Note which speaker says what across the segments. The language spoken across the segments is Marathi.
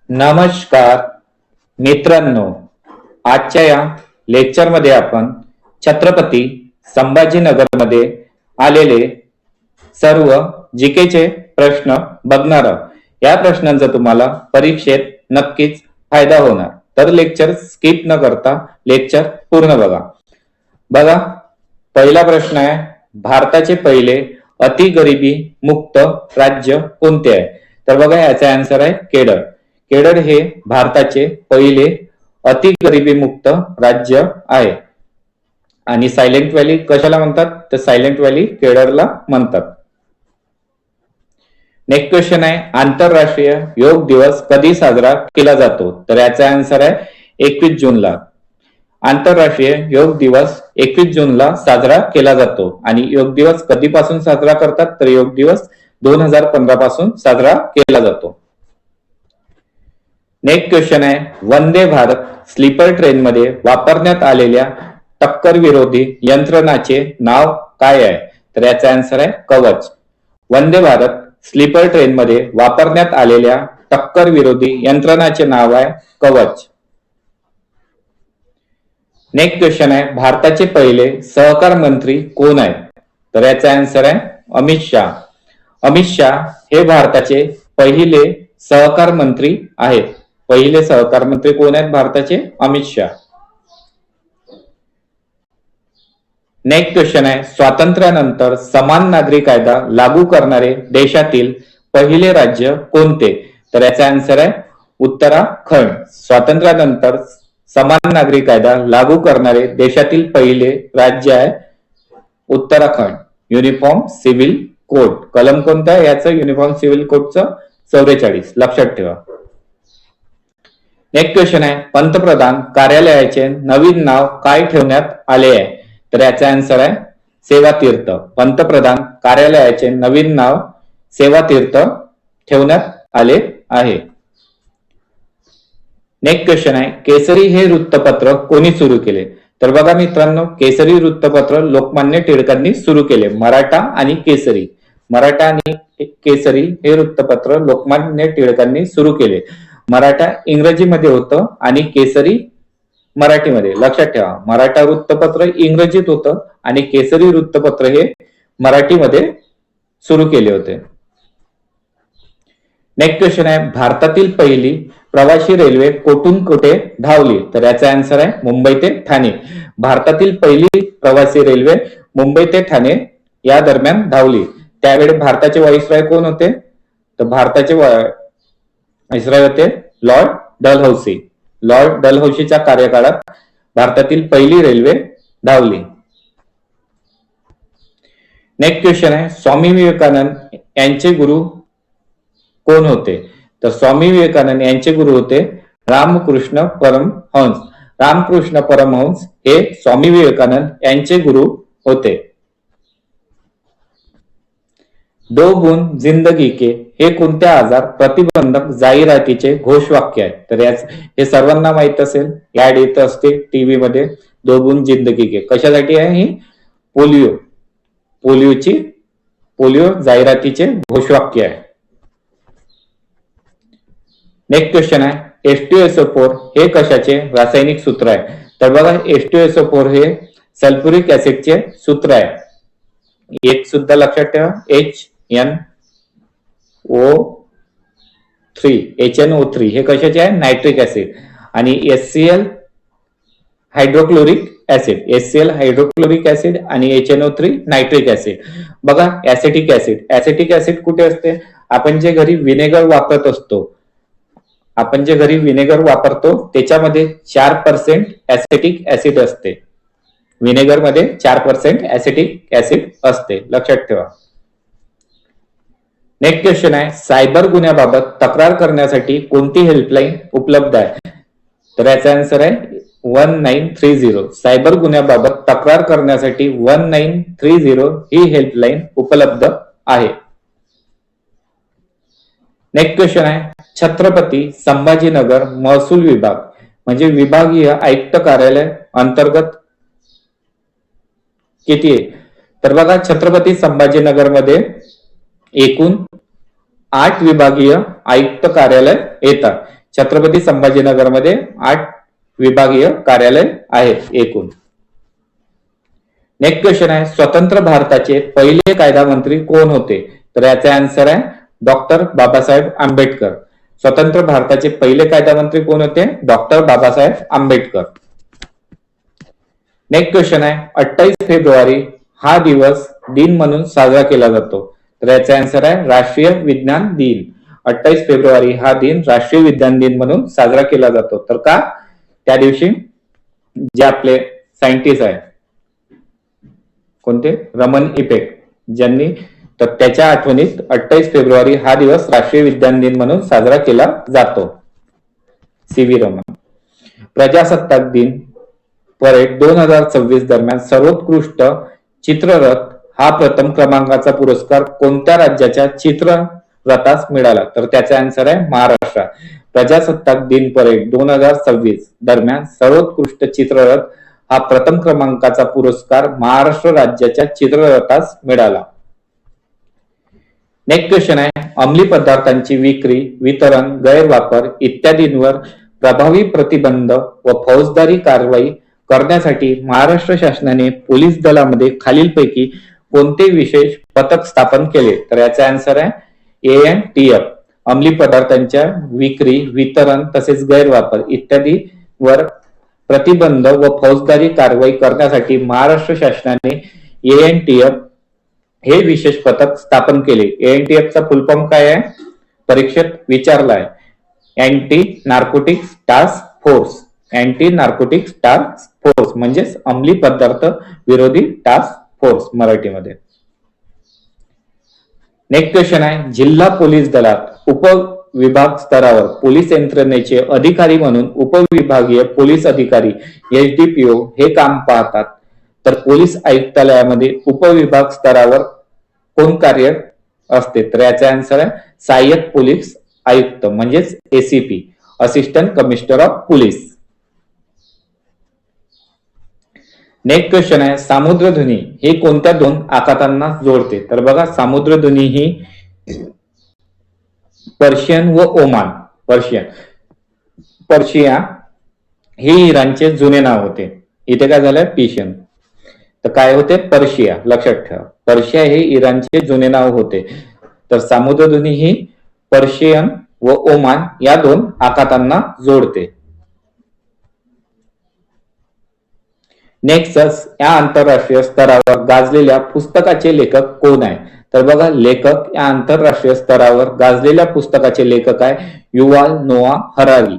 Speaker 1: नमस्कार मित्रांनो, आजच्या या लेक्चरमध्ये आपण छत्रपती संभाजीनगरमध्ये आलेले सर्व जीकेचे प्रश्न बघणार आहोत. या प्रश्नांचा तुम्हाला परीक्षेत नक्कीच फायदा होणार, तर लेक्चर स्किप न करता लेक्चर पूर्ण बघा. पहिला प्रश्न आहे, भारताचे पहिले अतिगरिबी मुक्त राज्य कोणते आहे? तर बघा, याचा आन्सर आहे केरळ. केरळ हे भारताचे पहिले अतिगरिबी मुक्त राज्य आहे. आणि सायलेंट व्हॅली कशाला म्हणतात? तर सायलेंट व्हॅली केरळला म्हणतात. नेक्स्ट क्वेश्चन आहे, आंतरराष्ट्रीय योग दिवस कधी साजरा केला जातो? तर याचा आन्सर आहे 21 जूनला. आंतरराष्ट्रीय योग दिवस 21 जूनला साजरा केला जातो. आणि योग दिवस कधीपासून साजरा करतात? तर योग दिवस 2015 पासून साजरा केला जातो. नेक्स्ट क्वेश्चन आहे, वंदे भारत स्लीपर ट्रेन मध्ये वापरण्यात आलेल्या टक्कर विरोधी यंत्रणेचे नाव काय आहे? तर याचा आन्सर आहे कवच. वंदे भारत स्लीपर ट्रेन मध्ये वापरण्यात आलेल्या टक्कर विरोधी यंत्रणेचे नाव आहे कवच. नेक्स्ट क्वेश्चन आहे, भारताचे पहिले सहकार मंत्री कोण आहेत? तर याचा आन्सर आहे अमित शाह. अमित शाह हे भारताचे पहिले सहकार मंत्री आहेत. पहिले सहकार मंत्री कोण आहेत भारताचे? अमित शाह. नेक्स्ट क्वेश्चन आहे, स्वातंत्र्यानंतर समान नागरी कायदा लागू करणारे देशातील पहिले राज्य कोणते? तर याचा आन्सर आहे उत्तराखंड. स्वातंत्र्यानंतर समान नागरी कायदा लागू करणारे देशातील पहिले राज्य आहे उत्तराखंड. युनिफॉर्म सिव्हिल कोड कलम कोणता आहे याचं? युनिफॉर्म सिव्हिल कोडचं 44. लक्षात ठेवा. नेक्स्ट क्वेश्चन आहे, पंतप्रधान कार्यालयाचे नवीन नाव काय ठेवण्यात आले आहे? तर याचा आन्सर आहे सेवातीर्थ. पंतप्रधान कार्यालयाचे नवीन नाव सेवातीर्थ ठेवण्यात आले आहे. नेक्स्ट क्वेश्चन आहे, केसरी हे वृत्तपत्र कोणी सुरू केले? तर बघा मित्रांनो, केसरी वृत्तपत्र लोकमान्य टिळकांनी सुरू केले. मराठा आणि केसरी, मराठा आणि केसरी हे वृत्तपत्र लोकमान्य टिळकांनी सुरू केले. मराठा इंग्रजीमध्ये होतं आणि केसरी मराठीमध्ये. लक्षात ठेवा, मराठा वृत्तपत्र इंग्रजीत होतं आणि केसरी वृत्तपत्र हे मराठीमध्ये सुरू केले होते. नेक्स्ट क्वेश्चन आहे, भारतातील पहिली प्रवासी रेल्वे कोठून कुठे धावली? तर याचा आन्सर आहे मुंबई ते ठाणे. भारतातील पहिली प्रवासी रेल्वे मुंबई ते ठाणे या दरम्यान धावली. त्यावेळी भारताचे व्हाईसरॉय कोण होते? तर भारताचे व्हाईसरॉय होते लॉर्ड डलहौसी. लॉर्ड डलहौसीच्या कार्यकाळात भारतातील पहिली रेल्वे धावली. नेक्स्ट क्वेश्चन आहे, स्वामी विवेकानंद यांचे गुरु कोण होते? तर स्वामी विवेकानंद यांचे गुरु होते रामकृष्ण परमहंस. रामकृष्ण परमहंस हे स्वामी विवेकानंद यांचे गुरु होते. 2 गुण जिंदगी के हे कोणत्या आजार प्रतिबंधक जाहिरातीचे घोषवाक्य आहे? तर हे सर्वांना माहित असेल, ऍड येत असते टीव्ही मध्ये. 2 गुण जिंदगी के कशासाठी आहे? ही पोलिओ जाहिरातीचे घोषवाक्य आहे. नेक्स्ट क्वेश्चन आहे, H2SO4 हे कशाचे रासायनिक सूत्र आहे? तर बघा, H2SO4 हे सल्फ्युरिक ऍसिडचे सूत्र आहे. एक सुद्धा लक्षात ठेवा, HNO3 हे कशाचे आहे? Nitric acid. आणि HCl hydrochloric acid. HCl hydrochloric acid आणि HNO3 नायट्रिक ऍसिड. बघा, ऍसिटिक ऍसिड. ऍसिटिक ऍसिड कुठे असते? आपण जे घरी विनेगर वापरत असतो, आपण जे घरी विनेगर वापरतो त्याच्यामध्ये 4% ऍसिटिक ऍसिड असते. विनेगर मध्ये 4% ऍसिटिक ऍसिड असते. लक्षात ठेवा. नेक्स्ट क्वेश्चन आहे, सायबर गुन्ह्याबाबत तक्रार करण्यासाठी कोणती हेल्पलाईन उपलब्ध आहे? तर याचा आन्सर आहे 1930. सायबर गुन्ह्याबाबत तक्रार करण्यासाठी 1930 ही हेल्पलाईन उपलब्ध आहे. नेक्स्ट क्वेश्चन आहे, छत्रपती संभाजीनगर महसूल विभाग म्हणजे विभागीय आयुक्त कार्यालय अंतर्गत किती आहे? तर बघा, छत्रपती संभाजीनगर मध्ये एकूण 8 विभागीय आयुक्त कार्यालय येतात. छत्रपती संभाजीनगरमध्ये 8 विभागीय कार्यालय आहेत एकूण. नेक्स्ट क्वेश्चन आहे, स्वतंत्र भारताचे पहिले कायदा मंत्री कोण होते? तर याचा आन्सर आहे डॉक्टर बाबासाहेब आंबेडकर. स्वतंत्र भारताचे पहिले कायदा मंत्री कोण होते? Doctor Babasaheb Ambedkar. Next question आहे, 28 फेब्रुवारी हा दिवस दिन म्हणून साजरा केला जातो. तर याचा आन्सर आहे राष्ट्रीय विज्ञान दिन. 28 फेब्रुवारी हा दिन राष्ट्रीय विज्ञान दिन म्हणून साजरा केला जातो. तर का? त्या दिवशी जे आपले सायंटिस्ट आहे कोणते, रमन इफेक्ट ज्यांनी, तर त्याच्या आठवणीत 28 फेब्रुवारी हा दिवस राष्ट्रीय विज्ञान दिन म्हणून साजरा केला जातो. सी.व्ही. रमन. प्रजासत्ताक दिन परेड 2026 दरम्यान सर्वोत्कृष्ट चित्ररथ हा प्रथम क्रमांकाचा पुरस्कार कोणत्या राज्याच्या चित्ररथास मिळाला? तर त्याचा आन्सर आहे महाराष्ट्र. प्रजासत्ताक दिन परेड 2026 दरम्यान सर्वोत्कृष्ट चित्ररथ हा प्रथम क्रमांकाचा पुरस्कार महाराष्ट्र राज्याच्या चित्ररथास मिळाला. नेक्स्ट क्वेश्चन आहे, अंमली पदार्थांची विक्री, वितरण, गैरवापर इत्यादींवर प्रभावी प्रतिबंध व फौजदारी कारवाई करण्यासाठी महाराष्ट्र शासनाने पोलीस दलामध्ये खालीलपैकी कोणते विशेष पथक स्थापन केले? तर याचा आन्सर आहे ANTF. अंमली पदार्थांच्या विक्री, वितरण तसेच गैरवापर इत्यादीवर प्रतिबंध व फौजदारी कारवाई करण्यासाठी महाराष्ट्र शासनाने ANTF हे विशेष पथक स्थापन केले. ANTF चा फुल फॉर्म काय आहे? परीक्षेत विचारला आहे. Anti narcotics task force. Anti narcotics task force म्हणजेच अंमली पदार्थ विरोधी टास्क फोर्स मराठीमध्ये. नेक्स्ट क्वेश्चन आहे, जिल्हा पोलीस दलात उपविभाग स्तरावर पोलीस यंत्रणेचे अधिकारी म्हणून उपविभागीय पोलीस अधिकारी SDPO हे काम पाहतात. तर पोलीस आयुक्तालयामध्ये उपविभाग स्तरावर कोण कार्य असते? तर याचा आन्सर आहे सहाय्यक पोलीस आयुक्त म्हणजेच ACP, assistant commissioner of police. Next question आहे, सामुद्रधुनी हे कोणत्या दोन आखातांना जोडते? तर बघा, सामुद्रधुनी ही पर्शियन व ओमान. पर्शिया हे इराणचे जुने नाव होते. इथे काय झालंय? पर्शियन. तर काय होते? पर्शिया. लक्षात ठेवा, पर्शिया हे इराणचे जुने नाव होते. तर सामुद्रधुनी ही पर्शियन व ओमान या दोन आखातांना जोडते. नेक्स्ट, या आंतरराष्ट्रीय स्तरावर गाजलेल्या पुस्तकाचे लेखक कोण आहे? तर बघा, लेखक या आंतरराष्ट्रीय स्तरावर गाजलेल्या पुस्तकाचे लेखक आहे युवाल नोआ हरारी.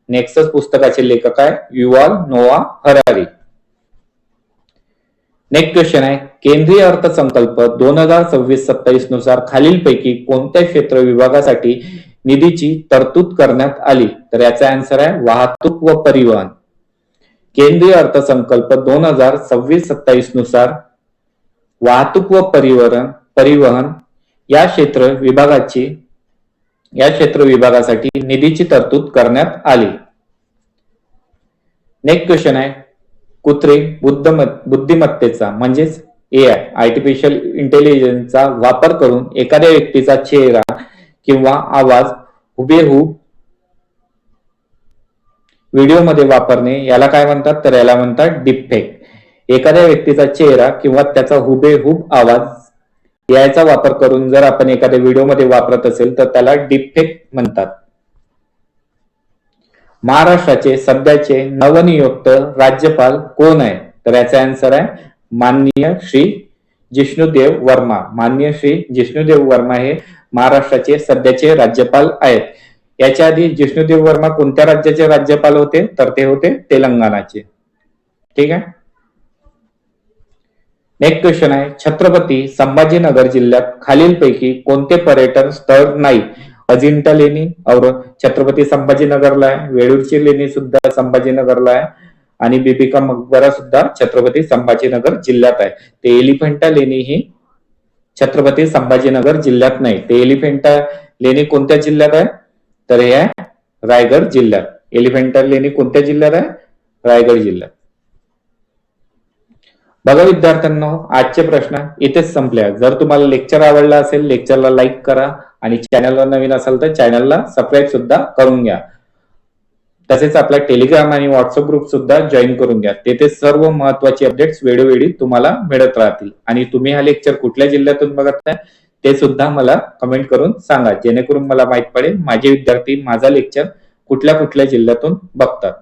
Speaker 1: नेक्स्ट पुस्तकाचे लेखक आहे युवाल नोआ हरारी. नेक्स्ट क्वेश्चन आहे, केंद्रीय अर्थसंकल्प 2026-27 नुसार खालीलपैकी कोणत्या क्षेत्र विभागासाठी निधीची तरतूद करण्यात आली? तर याचा आन्सर आहे वाहतूक व परिवहन. केंद्रीय अर्थसंकल्प 2026-27 नुसार वाहतूक व परिवहन या क्षेत्र विभागासाठी निधीची तरतूद करण्यात आली. नेक्स्ट क्वेश्चन आहे, कृत्रिम बुद्धिमत्तेचा म्हणजेच AI आर्टिफिशियल इंटेलिजन्सचा वापर करून एखाद्या व्यक्तीचा चेहरा किंवा आवाज हुबेहूब व्हिडिओमध्ये वापरणे याला काय म्हणतात? तर याला म्हणतात डीपफेक. एखाद्या व्यक्तीचा चेहरा किंवा त्याचा हुबेहूब आवाज याचा वापर करून जर आपण एखाद्या व्हिडिओमध्ये वापरत असेल तर त्याला डीपफेक म्हणतात. महाराष्ट्राचे सध्याचे नवनियुक्त राज्यपाल कोण आहे? तर याचा आन्सर आहे माननीय श्री जिष्णुदेव वर्मा. माननीय श्री जिष्णुदेव वर्मा हे महाराष्ट्राचे सध्याचे राज्यपाल आहेत. याच्या आधी जिष्णुदेव वर्मा कोणत्या राज्याचे राज्यपाल होते? तर ते होते तेलंगणाचे. ठीक आहे. नेक्स्ट क्वेश्चन आहे, छत्रपती संभाजीनगर जिल्ह्यात खालीलपैकी कोणते पर्यटन स्थळ नाही? अजिंठा लेणी छत्रपती संभाजीनगरला आहे, वेळूरची लेणी सुद्धा संभाजीनगरला आहे आणि बिबिका मकबरा सुद्धा छत्रपती संभाजीनगर जिल्ह्यात आहे. ते एलिफंटा लेणी ही छत्रपती संभाजीनगर जिल्ह्यात नाही. ते एलिफंटा लेणी कोणत्या जिल्ह्यात आहे? तर हे आहे रायगड जिल्ह्यात. एलिफंटा लेणी कोणत्या जिल्ह्यात आहे? रायगड जिल्ह्यात. बघा विद्यार्थ्यांनो, आजचे प्रश्न इथेच संपले. जर तुम्हाला लेक्चर आवडला असेल, लेक्चरला लाईक करा आणि चॅनलवर नवीन असाल तर चॅनलला सबस्क्राईब सुद्धा करून घ्या. तसेच आपला टेलिग्राम आणि व्हॉट्सअप ग्रुप सुद्धा जॉईन करून घ्या. तेथे सर्व महत्वाचे अपडेट्स वेळोवेळी तुम्हाला मिळत राहतील. आणि तुम्ही हा लेक्चर कुठल्या जिल्ह्यातून बघत आहे ते सुद्धा मला कमेंट करून सांगा, जेणेकरून मला माहित पडेल माझे विद्यार्थी माझा लेक्चर कुठल्या कुठल्या जिल्ह्यातून बघतात.